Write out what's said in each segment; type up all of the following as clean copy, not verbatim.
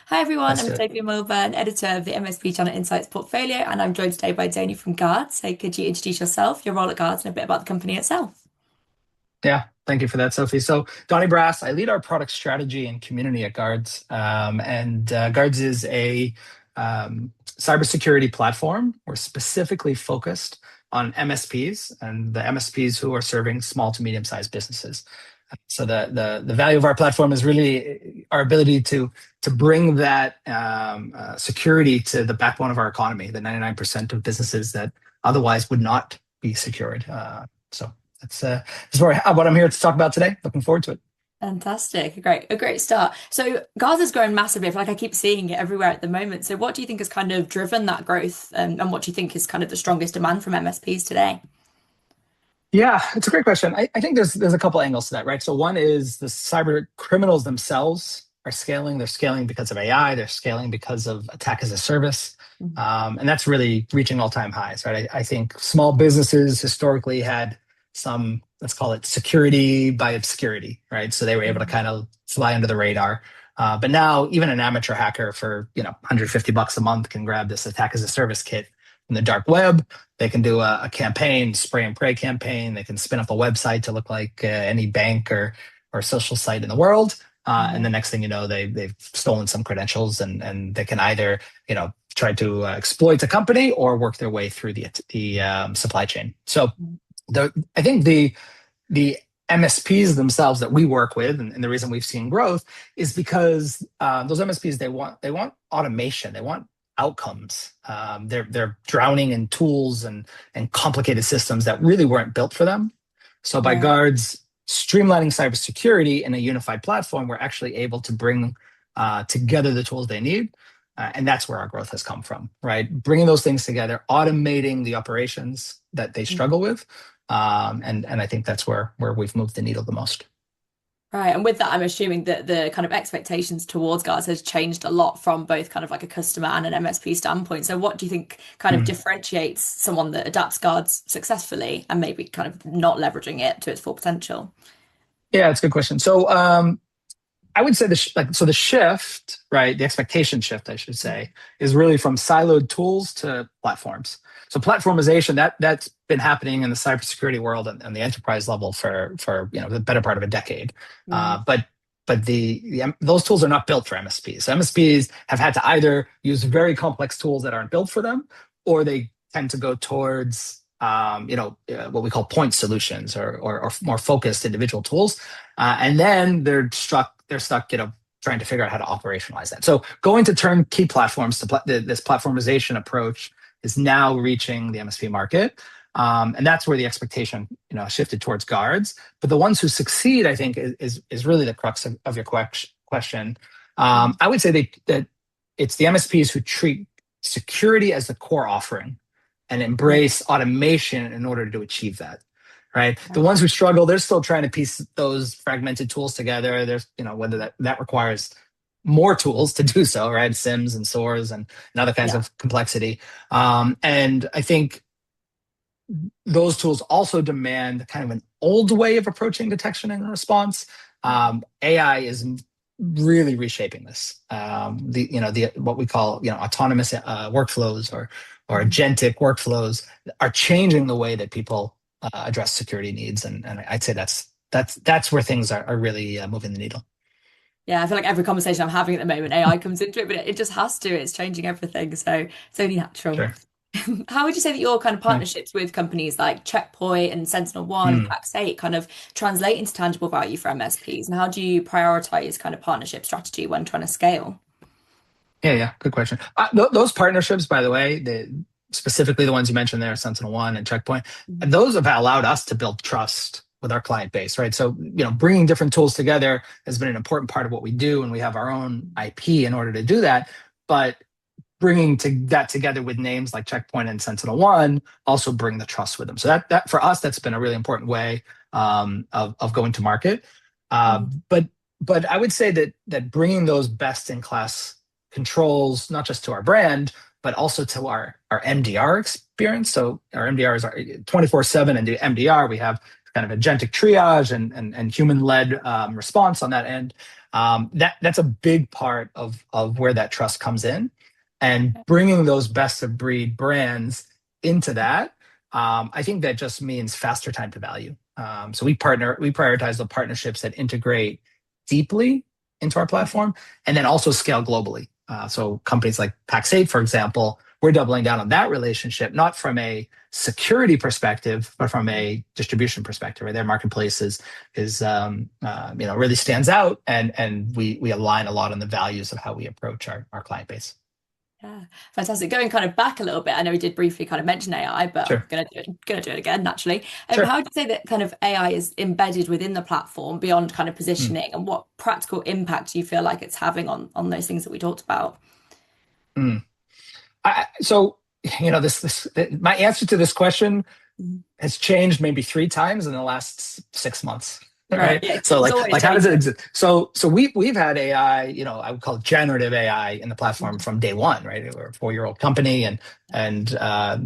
Hi everyone, Let's I'm do it. Sophie Milburn, editor of the MSP Channel Insights portfolio, and I'm joined today by Doni from Guardz. So could you introduce yourself, your role at Guardz, and a bit about the company itself? Yeah, thank you for that, Sophie. So, Doni Brass, I lead our product strategy and community at Guardz. Guardz is a cybersecurity platform. We're specifically focused on MSPs and the MSPs who are serving small to medium-sized businesses. So the value of our platform is really our ability to bring that security to the backbone of our economy, the 99% of businesses that otherwise would not be secured. So that's what I'm here to talk about today. Looking forward to it. Fantastic, a great start. So Guardz has grown massively. I feel like I keep seeing it everywhere at the moment. So what do you think has kind of driven that growth, and what do you think is kind of the strongest demand from MSPs today? Yeah, it's a great question. I think there's a couple angles to that, right? So one is the cyber criminals themselves are scaling. They're scaling because of AI. They're scaling because of attack as a service. Mhm. And that's really reaching all-time highs, right? I think small businesses historically had some, let's call it security by obscurity, right? So they were able to kind of fly under the radar. But now even an amateur hacker for, $150 a month can grab this attack as a service kit in the dark web. They can do a campaign, spray and pray campaign. They can spin up a website to look like any bank or social site in the world. And the next thing you know, they've stolen some credentials, and they can either try to exploit a company or work their way through the supply chain. So I think the MSPs themselves that we work with, and the reason we've seen growth is because those MSPs they want automation, they want outcomes. They're drowning in tools and complicated systems that really weren't built for them. So by Right. Guardz streamlining cybersecurity in a unified platform, we're actually able to bring together the tools they need. And that's where our growth has come from, right? Bringing those things together, automating the operations that they struggle with. And I think that's where we've moved the needle the most. Right. And with that, I'm assuming that the kind of expectations towards Guards has changed a lot from both kind of like a customer and an MSP standpoint. So what do you think kind of Mm. differentiates someone that adapts Guards successfully and maybe kind of not leveraging it to its full potential? Yeah, it's a good question. So I would say the shift, right? The expectation shift, I should say, is really from siloed tools to platforms. So platformization that's been happening in the cybersecurity world and the enterprise level for the better part of a decade. Mm. But those tools are not built for MSPs. So MSPs have had to either use very complex tools that aren't built for them, or they tend to go towards what we call point solutions or more focused individual tools, and then they're stuck, trying to figure out how to operationalize that. So going to turnkey platforms, this platformization approach is now reaching the MSP market. And that's where the expectation, shifted towards Guardz. But the ones who succeed, I think, is really the crux of your question. I would say that it's the MSPs who treat security as the core offering and embrace automation in order to achieve that. Right. The ones who struggle, they're still trying to piece those fragmented tools together. There's, whether that requires more tools to do so, right? SIMs and SOARs and other kinds Yeah. of complexity. And I think those tools also demand kind of an old way of approaching detection and response. AI is really reshaping this. The what we call autonomous workflows or agentic workflows are changing the way that people address security needs, and I'd say that's where things are really moving the needle. Yeah, I feel like every conversation I'm having at the moment, AI comes into it, but it just has to. It's changing everything. So it's only natural. Sure. How would you say that your kind of Yeah. partnerships with companies like Checkpoint and Sentinel One and Mm. Pax8 kind of translate into tangible value for MSPs? And how do you prioritize kind of partnership strategy when trying to scale? Yeah. Good question. Those partnerships, by the way, specifically the ones you mentioned there, Sentinel One and Checkpoint, those have allowed us to build trust with our client base, right? So, bringing different tools together has been an important part of what we do, and we have our own IP in order to do that. But bringing that together with names like Checkpoint and Sentinel One also bring the trust with them. So that for us, that's been a really important way of going to market. Mm. But I would say that bringing those best in class controls, not just to our brand, but also to our MDR experience. So our MDRs are 24/7, and the MDR, we have kind of agentic triage and human-led response on that end. That's a big part of where that trust comes in, and bringing those best of breed brands into that. I think that just means faster time to value. So we prioritize the partnerships that integrate deeply into our platform, and then also scale globally. So companies like Pax8, for example, we're doubling down on that relationship, not from a security perspective, but from a distribution perspective. Right? Their marketplace is really stands out, and we align a lot on the values of how we approach our client base. Yeah, fantastic. Going kind of back a little bit, I know we did briefly kind of mention AI, but Sure. I'm gonna do it again naturally. Sure. How would you say that kind of AI is embedded within the platform beyond kind of positioning, and what practical impact do you feel like it's having on those things that we talked about? Mm. So, my answer to this question has changed maybe 3 times in the last 6 months. Right. Yeah, So it's always how does it changing. exist? So we've had AI, I would call it generative AI in the platform from day one, right? We're a 4-year-old company, and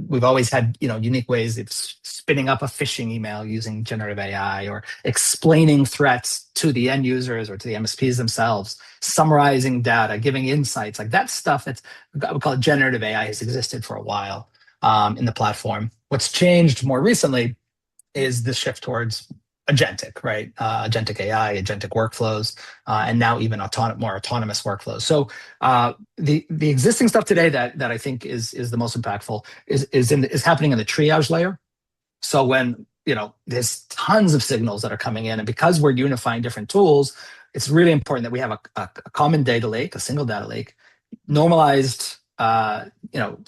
we've always had, unique ways of spinning up a phishing email using generative AI, or explaining threats to the end users or to the MSPs themselves, summarizing data, giving insights, like that stuff. I would call it generative AI, has existed for a while in the platform. What's changed more recently is the shift towards agentic, right? Agentic AI, agentic workflows, and now even more autonomous workflows. So the existing stuff today that I think is the most impactful is happening in the triage layer. So when there's tons of signals that are coming in, and because we're unifying different tools, it's really important that we have a common data lake, a single data lake, normalized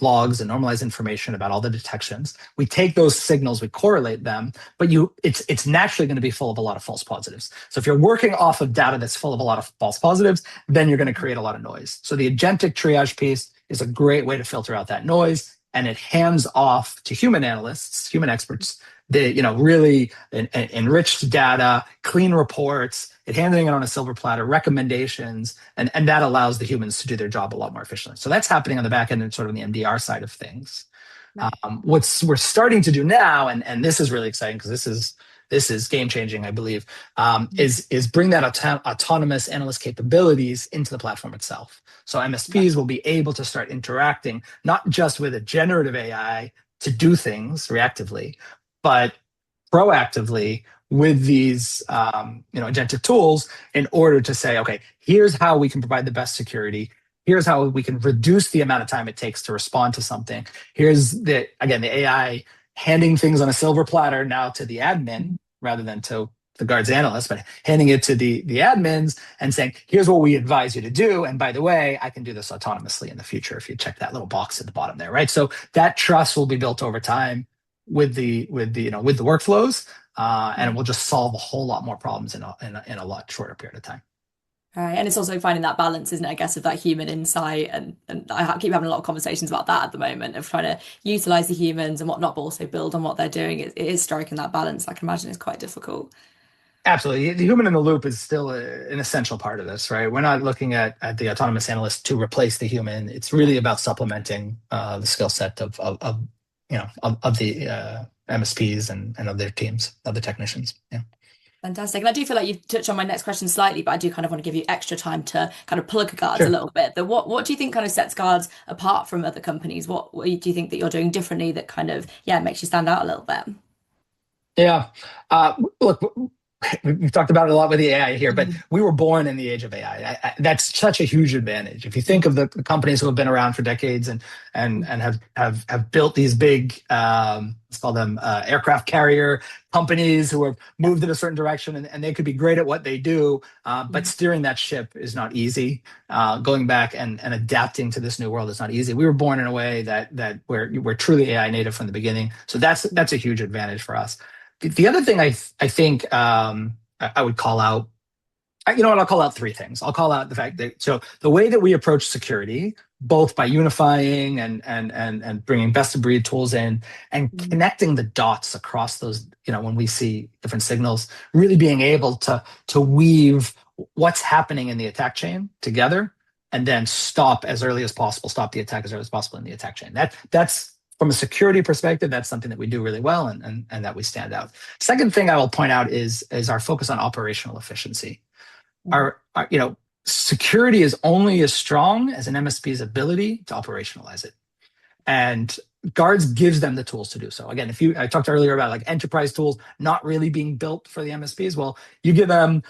logs and normalized information about all the detections. We take those signals, we correlate them, but it's naturally going to be full of a lot of false positives. So if you're working off of data that's full of a lot of false positives, then you're going to create a lot of noise. So the agentic triage piece is a great way to filter out that noise, and it hands off to human analysts, human experts, the really enriched data, clean reports, it handing it on a silver platter, recommendations, and that allows the humans to do their job a lot more efficiently. So that's happening on the back end and sort of the MDR side of things. Right. What we're starting to do now, and this is really exciting because this is game changing, I believe, is bring that autonomous analyst capabilities into the platform itself. So MSPs will be able to start interacting not just with a generative AI to do things reactively, but proactively with these agentic tools, in order to say, okay, here's how we can provide the best security. Here's how we can reduce the amount of time it takes to respond to something. Here's the AI handing things on a silver platter now to the admin rather than to the Guardz analyst, but handing it to the admins and saying, here's what we advise you to do. And by the way, I can do this autonomously in the future if you check that little box at the bottom there, right? So that trust will be built over time with the workflows, and it will just solve a whole lot more problems in a lot shorter period of time. Right. And it's also finding that balance, isn't it, I guess, of that human insight. And I keep having a lot of conversations about that at the moment, of trying to utilize the humans and whatnot, but also build on what they're doing. It is striking that balance. I can imagine it's quite difficult. Absolutely. The human in the loop is still an essential part of this, right? We're not looking at the autonomous analyst to replace the human. It's really about supplementing the skill set of the MSPs and of their teams, of the technicians. Yeah. Fantastic. And I do feel like you've touched on my next question slightly, but I do kind of want to give you extra time to kind of plug Guardz Sure. a little bit. What do you think kind of sets Guardz apart from other companies? What do you think that you're doing differently that kind of, makes you stand out a little bit? Yeah. Look, we've talked about it a lot with the AI here, but we were born in the age of AI. That's such a huge advantage. If you think of the companies who have been around for decades and have built these big, let's call them aircraft carrier companies who have moved in a certain direction, and they could be great at what they do, but steering that ship is not easy. Going back and adapting to this new world is not easy. We were born in a way that we're truly AI native from the beginning. So that's a huge advantage for us. The other thing I think I would call out, I'll call out 3 things. I'll call out the fact that, so the way that we approach security, both by unifying and bringing best of breed tools in and connecting the dots across those, when we see different signals, really being able to weave what's happening in the attack chain together and then stop as early as possible, stop the attack as early as possible in the attack chain. That's from a security perspective, that's something that we do really well and that we stand out. Second thing I will point out is our focus on operational efficiency. Our security is only as strong as an MSP's ability to operationalize it. And Guardz gives them the tools to do so. Again, I talked earlier about like enterprise tools not really being built for the MSPs. Well, you give them,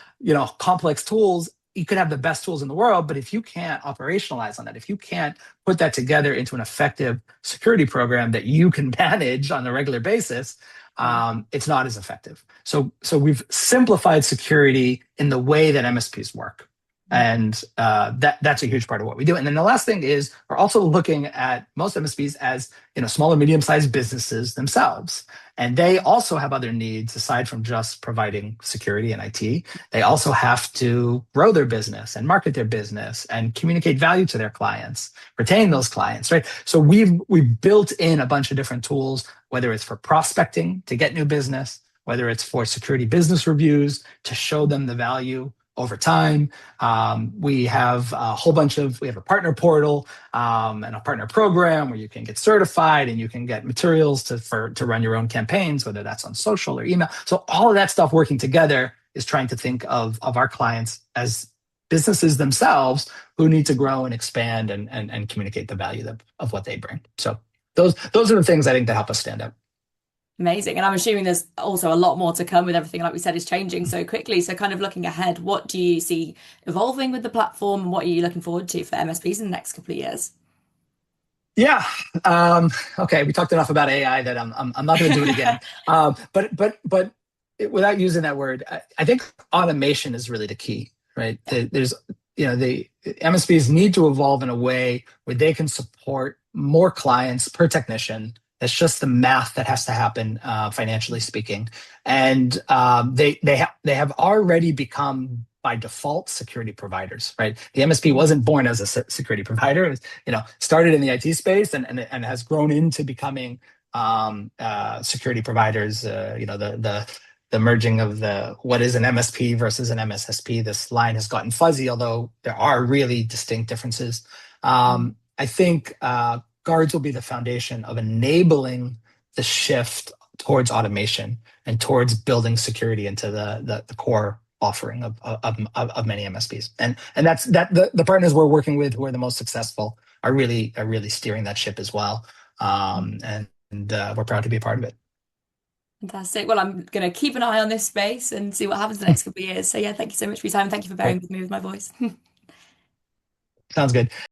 complex tools. You could have the best tools in the world, but if you can't operationalize on that, if you can't put that together into an effective security program that you can manage on a regular basis, it's not as effective. So we've simplified security in the way that MSPs work. And that's a huge part of what we do. And then the last thing is we're also looking at most MSPs as small and medium-sized businesses themselves. And they also have other needs aside from just providing security and IT. They also have to grow their business and market their business and communicate value to their clients, retain those clients, right? So we've built in a bunch of different tools, whether it's for prospecting to get new business, whether it's for security business reviews to show them the value over time. We have a partner portal and a partner program where you can get certified and you can get materials to run your own campaigns, whether that's on social or email. So all of that stuff working together is trying to think of our clients as businesses themselves who need to grow and expand and communicate the value of what they bring. So those are the things I think that help us stand out. Amazing. And I'm assuming there's also a lot more to come with everything, like we said, is changing so quickly. So kind of looking ahead, what do you see evolving with the platform? And what are you looking forward to for MSPs in the next couple of years? Yeah. Okay. We talked enough about AI that I'm not going to do it again. But without using that word, I think automation is really the key, right? There's the MSPs need to evolve in a way where they can support more clients per technician. That's just the math that has to happen, financially speaking. And they have already become by default security providers, right? The MSP wasn't born as a security provider. It was, started in the IT space and has grown into becoming security providers. The merging of what is an MSP versus an MSSP. This line has gotten fuzzy, although there are really distinct differences. I think Guardz will be the foundation of enabling the shift towards automation and towards building security into the core offering of many MSPs. And that's the partners we're working with who are the most successful are really steering that ship as well. And we're proud to be a part of it. Fantastic. Well, I'm going to keep an eye on this space and see what happens the next couple of years. So yeah, thank you so much for your time. Thank you for bearing Great. with me with my voice. Sounds good.